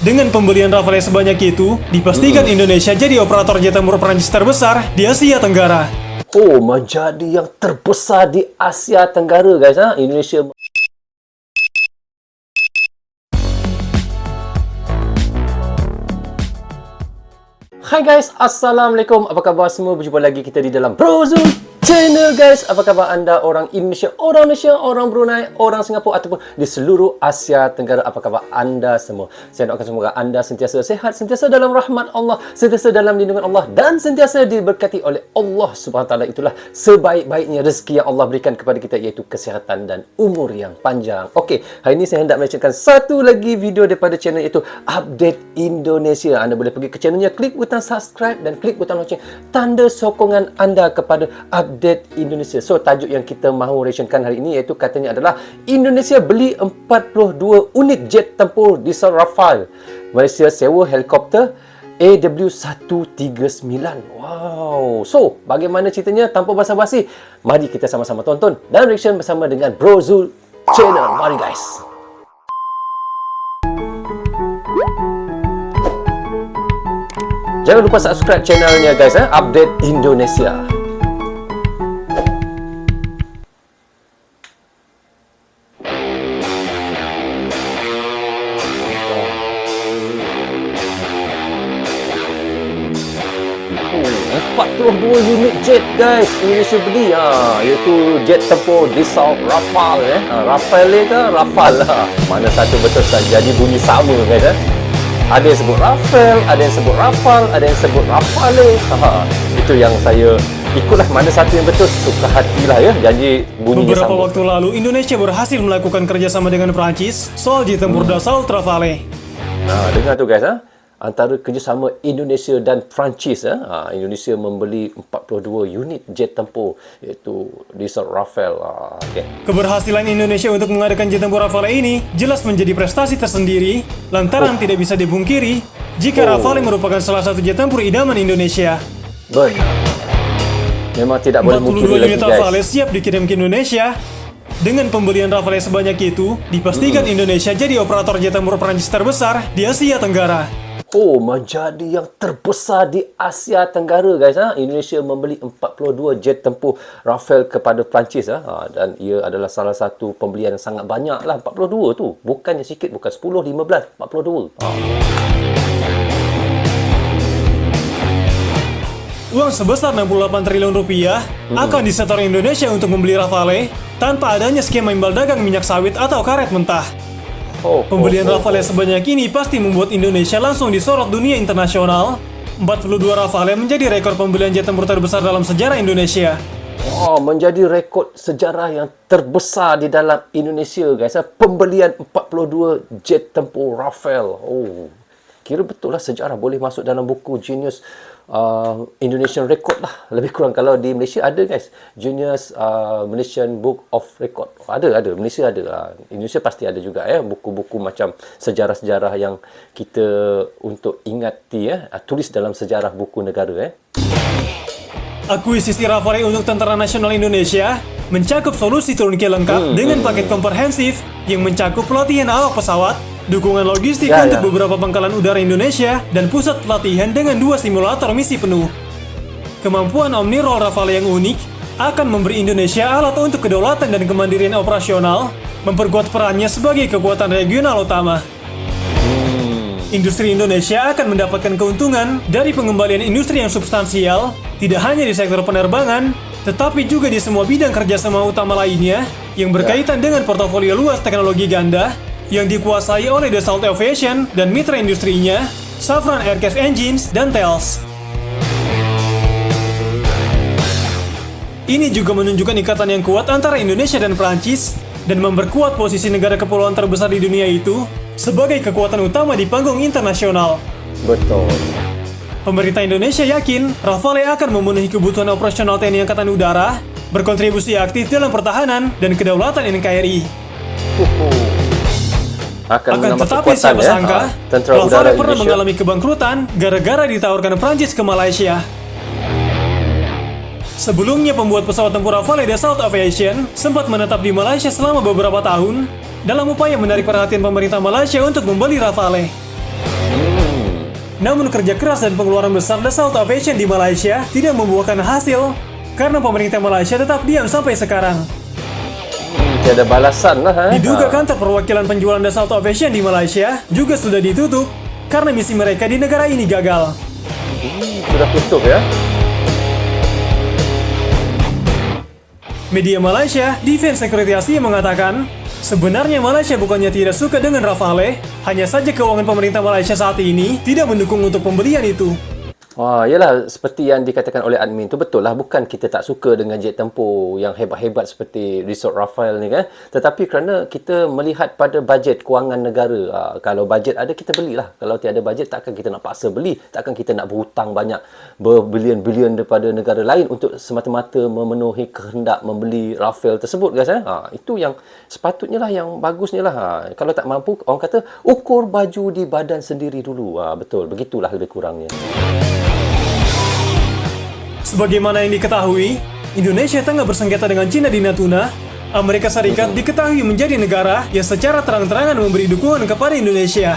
Dengan pembelian Rafale sebanyak itu, dipastikan Indonesia jadi operator jet tempur Prancis terbesar di Asia Tenggara. Oh, menjadi yang terbesar di Asia Tenggara, guys. Indonesia. Hai guys, Assalamualaikum. Apa khabar semua? Berjumpa lagi kita di dalam Brozul Channel, guys. Apa khabar anda orang Indonesia, orang Brunei, orang Singapura ataupun di seluruh Asia Tenggara? Apa khabar anda semua? Saya doakan semoga anda sentiasa sehat, sentiasa dalam rahmat Allah, sentiasa dalam lindungan Allah dan sentiasa diberkati oleh Allah Subhanahu Wa Taala. Itulah sebaik-baiknya rezeki yang Allah berikan kepada kita, iaitu kesihatan dan umur yang panjang. Okey, hari ini saya hendak melancarkan satu lagi video daripada channel, iaitu Update Indonesia. Anda boleh pergi ke channelnya, klik butang subscribe dan klik butang lonceng, tanda sokongan anda kepada Update Indonesia. So, tajuk yang kita mahu reactionkan hari ini iaitu katanya adalah Indonesia beli 42 unit jet tempur Dassault Rafale. Malaysia sewa helikopter AW139. Wow. So, bagaimana ceritanya? Tanpa basa-basi, mari kita sama-sama tonton dan reaction bersama dengan Brozul Channel. Mari guys. Jangan lupa subscribe channelnya guys, Update Indonesia. Oh, 42 unit jet guys Indonesia beli, iaitu jet tempur Dassault Rafale. Rafale ke Rafale lah, mana satu betul saja, jadi bunyi sama guys. Ada yang sebut Rafale, ada yang sebut Rafale, ada yang sebut Rafale. Itu yang saya ikutlah, mana satu yang betul, suka hatilah ya. Jadi bunyinya Beberapa sama. waktu lalu, Indonesia berhasil melakukan kerjasama dengan Prancis soal jet tempur Dassault Rafale. Dengar tu guys, antara kerjasama Indonesia dan Perancis, Indonesia membeli 42 unit jet tempur, iaitu Dassault Rafale. Okay. Keberhasilan Indonesia untuk mengadakan jet tempur Rafale ini jelas menjadi prestasi tersendiri, lantaran tidak bisa dipungkiri jika Rafale merupakan salah satu jet tempur idaman Indonesia. Benar. Memang tidak boleh 42 mungkiri lagi unit guys. Rafale siap dikirim ke Indonesia. Dengan pembelian Rafale sebanyak itu, dipastikan Indonesia jadi operator jet tempur Prancis terbesar di Asia Tenggara. Oh, menjadi yang terbesar di Asia Tenggara guys. Indonesia membeli 42 jet tempur Rafale kepada Perancis. Dan ia adalah salah satu pembelian yang sangat banyak lah. 42 tu, bukannya sikit, bukan 10, 15, 42. Uang sebesar 68 triliun rupiah akan disetor Indonesia untuk membeli Rafale tanpa adanya skema imbal dagang minyak sawit atau karet mentah. Pembelian Rafale sebanyak ini pasti membuat Indonesia langsung disorot dunia internasional. 42 Rafale menjadi rekor pembelian jet tempur terbesar dalam sejarah Indonesia. Menjadi rekod sejarah yang terbesar di dalam Indonesia guys. Pembelian 42 jet tempur Rafale. Kira betul lah sejarah, boleh masuk dalam buku Genius Indonesian Record lah. Lebih kurang kalau di Malaysia ada guys, Genius Malaysian Book of Record. Ada Malaysia ada. Indonesia pasti ada juga buku-buku macam sejarah-sejarah yang kita untuk ingati tulis dalam sejarah buku negara. Akuisisi Rafale untuk Tentara Nasional Indonesia mencakup solusi turnkey lengkap dengan paket komprehensif yang mencakup pelatihan awak pesawat, dukungan logistik untuk beberapa pangkalan udara Indonesia, dan pusat pelatihan dengan 2 simulator misi penuh. Kemampuan Omni-Roll Rafale yang unik akan memberi Indonesia alat untuk kedaulatan dan kemandirian operasional, memperkuat perannya sebagai kekuatan regional utama. Industri Indonesia akan mendapatkan keuntungan dari pengembalian industri yang substansial, tidak hanya di sektor penerbangan, tetapi juga di semua bidang kerjasama utama lainnya yang berkaitan dengan portofolio luas teknologi ganda yang dikuasai oleh Dassault Aviation dan mitra industrinya, Safran Aircraft Engines, dan Thales. Ini juga menunjukkan ikatan yang kuat antara Indonesia dan Perancis dan memperkuat posisi negara kepulauan terbesar di dunia itu sebagai kekuatan utama di panggung internasional. Betul. Pemerintah Indonesia yakin Rafale akan memenuhi kebutuhan operasional TNI Angkatan Udara, berkontribusi aktif dalam pertahanan dan kedaulatan NKRI. Akan tetapi siapa sangka, Rafale pernah mengalami kebangkrutan gara-gara ditawarkan Prancis ke Malaysia. Sebelumnya, pembuat pesawat tempur Rafale Dassault Aviation sempat menetap di Malaysia selama beberapa tahun dalam upaya menarik perhatian pemerintah Malaysia untuk membeli Rafale. Namun kerja keras dan pengeluaran besar Dassault Aviation di Malaysia tidak membuahkan hasil karena pemerintah Malaysia tetap diam sampai sekarang. Tiada balasan lah. Diduga kantor perwakilan penjualan Dassault Aviation di Malaysia juga sudah ditutup karena misi mereka di negara ini gagal. Sudah tutup ya. Media Malaysia, Defense Security Asia mengatakan, sebenarnya Malaysia bukannya tidak suka dengan Rafale, hanya saja keuangan pemerintah Malaysia saat ini tidak mendukung untuk pembelian itu. Wah, yalah seperti yang dikatakan oleh admin tu betul lah, bukan kita tak suka dengan jet tempur yang hebat-hebat seperti Dassault Rafale ni kan, tetapi kerana kita melihat pada bajet kewangan negara. Kalau bajet ada kita belilah, kalau tiada bajet takkan kita nak paksa beli, takkan kita nak berhutang banyak berbilion-bilion daripada negara lain untuk semata-mata memenuhi kehendak membeli Rafale tersebut guys. Itu yang sepatutnya lah, yang bagusnya lah. Kalau tak mampu, orang kata ukur baju di badan sendiri dulu. Betul, begitulah lebih kurangnya. Sebagaimana yang diketahui, Indonesia tengah bersengketa dengan China di Natuna. Amerika Serikat diketahui menjadi negara yang secara terang-terangan memberi dukungan kepada Indonesia.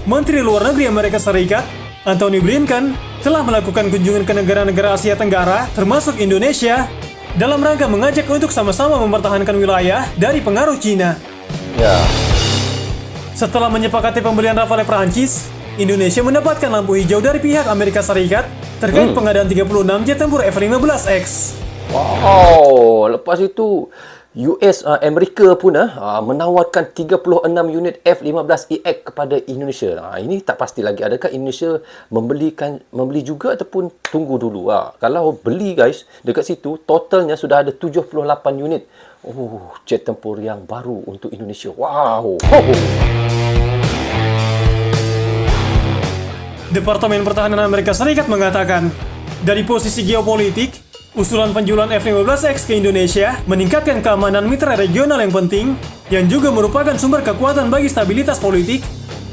Menteri Luar Negeri Amerika Serikat, Antony Blinken, telah melakukan kunjungan ke negara-negara Asia Tenggara, termasuk Indonesia, dalam rangka mengajak untuk sama-sama mempertahankan wilayah dari pengaruh China. Ya. Setelah menyepakati pembelian Rafale Perancis, Indonesia mendapatkan lampu hijau dari pihak Amerika Serikat terkait pengadaan 36 jet tempur F-15X. Wow, lepas itu Amerika pun menawarkan 36 unit F-15EX kepada Indonesia. Ini tak pasti lagi, adakah Indonesia membeli juga ataupun tunggu dulu. Kalau beli guys, dekat situ totalnya sudah ada 78 unit. Jet tempur yang baru untuk Indonesia. Wow. Departemen Pertahanan Amerika Serikat mengatakan, dari posisi geopolitik, usulan penjualan F-15X ke Indonesia meningkatkan keamanan mitra regional yang penting, yang juga merupakan sumber kekuatan bagi stabilitas politik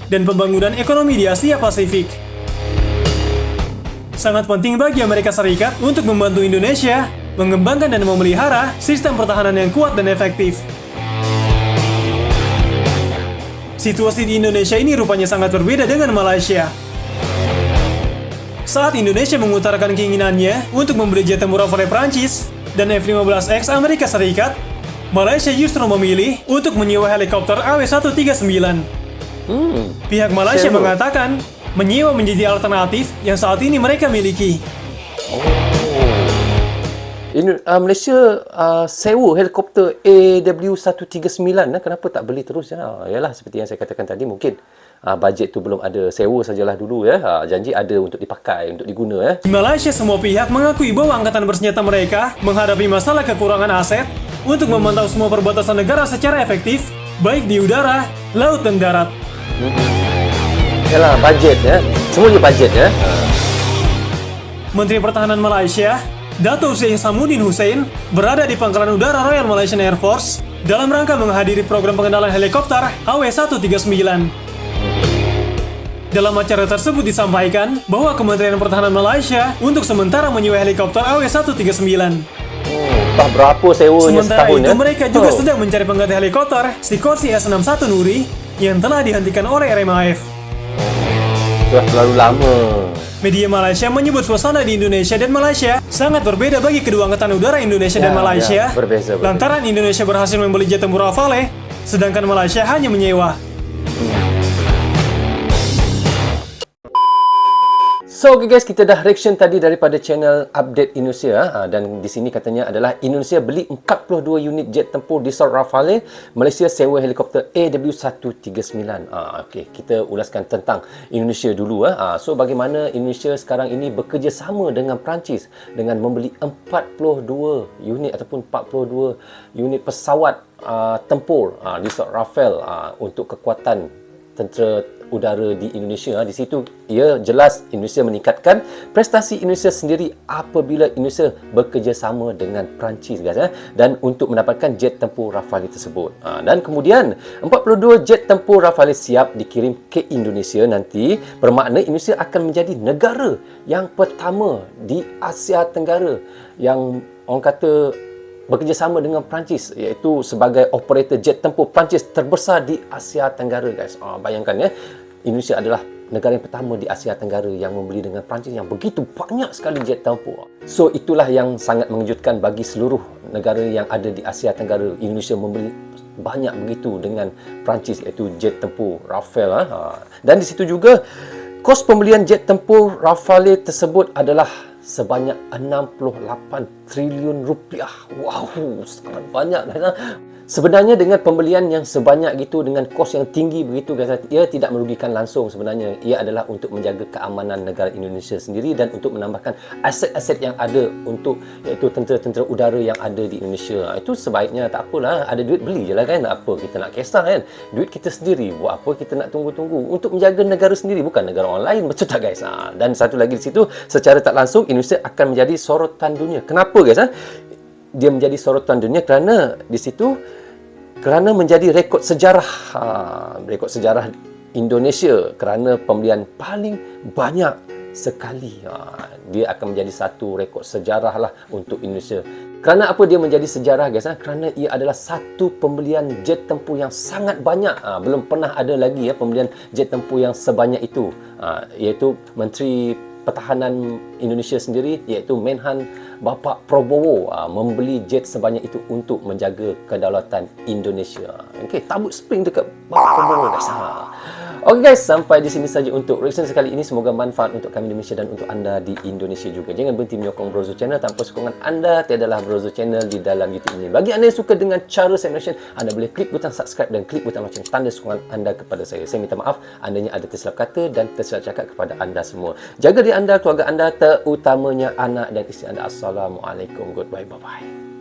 dan pembangunan ekonomi di Asia Pasifik. Sangat penting bagi Amerika Serikat untuk membantu Indonesia mengembangkan dan memelihara sistem pertahanan yang kuat dan efektif. Situasi di Indonesia ini rupanya sangat berbeda dengan Malaysia. Saat Indonesia mengutarakan keinginannya untuk membeli jet tempur Rafale Prancis dan F-15X Amerika Serikat, Malaysia justru memilih untuk menyewa helikopter AW139. Pihak Malaysia mengatakan menyewa menjadi alternatif yang saat ini mereka miliki. Malaysia sewa helikopter AW139. Kenapa tak beli terus? Yalah, seperti yang saya katakan tadi, mungkin bajet tu belum ada, sewa sajalah dulu ya. Janji ada untuk dipakai, untuk diguna ya. Di Malaysia, semua pihak mengakui bahwa angkatan bersenjata mereka menghadapi masalah kekurangan aset untuk memantau semua perbatasan negara secara efektif, baik di udara, laut, dan darat. Yalah, bajet ya. Semuanya bajet ya. Menteri Pertahanan Malaysia, Dato' Sheikh Samuddin Hussein, berada di Pangkalan Udara Royal Malaysian Air Force dalam rangka menghadiri program pengenalan helikopter AW139. Dalam acara tersebut disampaikan bahwa Kementerian Pertahanan Malaysia untuk sementara menyewa helikopter AW139. Tak berapa sewanya Sementara setahun itu, ya? mereka juga sedang mencari pengganti helikopter Sikorsky S-61 Nuri yang telah dihentikan oleh RMAF. Sudah terlalu lama. Media Malaysia menyebut suasana di Indonesia dan Malaysia sangat berbeda bagi kedua angkatan udara Indonesia dan Malaysia. Berbeza. Lantaran Indonesia berhasil membeli jet tempur Rafale, sedangkan Malaysia hanya menyewa. So okay guys, kita dah reaction tadi daripada channel Update Indonesia dan di sini katanya adalah Indonesia beli 42 unit jet tempur Dassault Rafale, Malaysia sewa helikopter AW139. Okey, kita ulaskan tentang Indonesia dulu. So bagaimana Indonesia sekarang ini bekerjasama dengan Perancis dengan membeli 42 unit ataupun 42 unit pesawat tempur Dassault Rafale untuk kekuatan tentera udara di Indonesia. Di situ ia jelas Indonesia meningkatkan prestasi Indonesia sendiri apabila Indonesia bekerjasama dengan Perancis guys, dan untuk mendapatkan jet tempur Rafale tersebut. Dan kemudian 42 jet tempur Rafale siap dikirim ke Indonesia nanti, bermakna Indonesia akan menjadi negara yang pertama di Asia Tenggara yang orang kata bekerjasama dengan Perancis, iaitu sebagai operator jet tempur Perancis terbesar di Asia Tenggara guys. Bayangkan ya, Indonesia adalah negara yang pertama di Asia Tenggara yang membeli dengan Perancis yang begitu banyak sekali jet tempur. So itulah yang sangat mengejutkan bagi seluruh negara yang ada di Asia Tenggara. Indonesia membeli banyak begitu dengan Perancis, iaitu jet tempur Rafale. Dan di situ juga kos pembelian jet tempur Rafale tersebut adalah sebanyak 68 triliun rupiah. Wow, sangat banyak. Sebenarnya dengan pembelian yang sebanyak gitu, dengan kos yang tinggi begitu, ia tidak merugikan langsung sebenarnya. Ia adalah untuk menjaga keamanan negara Indonesia sendiri dan untuk menambahkan aset-aset yang ada untuk, iaitu tentera-tentera udara yang ada di Indonesia. Itu sebaiknya tak apalah, ada duit beli je lah kan. Tak apa kita nak kisah kan. Duit kita sendiri, buat apa kita nak tunggu-tunggu untuk menjaga negara sendiri, bukan negara orang lain. Betul tak guys? Dan satu lagi di situ, secara tak langsung Indonesia akan menjadi sorotan dunia. Kenapa guys? Dia menjadi sorotan dunia kerana di situ, kerana menjadi rekod sejarah Indonesia kerana pembelian paling banyak sekali. Dia akan menjadi satu rekod sejarah lah untuk Indonesia. Kerana apa dia menjadi sejarah guys? Kerana ia adalah satu pembelian jet tempur yang sangat banyak. Belum pernah ada lagi pembelian jet tempur yang sebanyak itu. Iaitu Menteri Pertahanan Indonesia sendiri, iaitu Menhan Bapak Prabowo, membeli jet sebanyak itu untuk menjaga kedaulatan Indonesia. Okey, tabut spring dekat Bapak Prabowo guys. Okey guys, sampai di sini saja untuk reaction sekali ini. Semoga manfaat untuk kami di Malaysia dan untuk anda di Indonesia juga. Jangan berhenti menyokong Brozo Channel. Tanpa sokongan anda, tiadalah Brozo Channel di dalam YouTube ini. Bagi anda yang suka dengan cara saya reaction, anda boleh klik butang subscribe dan klik butang lonceng, tanda sokongan anda kepada saya. Saya minta maaf, andanya ada tersilap kata dan tersilap cakap kepada anda semua. Jaga diri anda, keluarga anda, terutamanya anak dan isteri anda. Assalamualaikum. Goodbye. Bye-bye.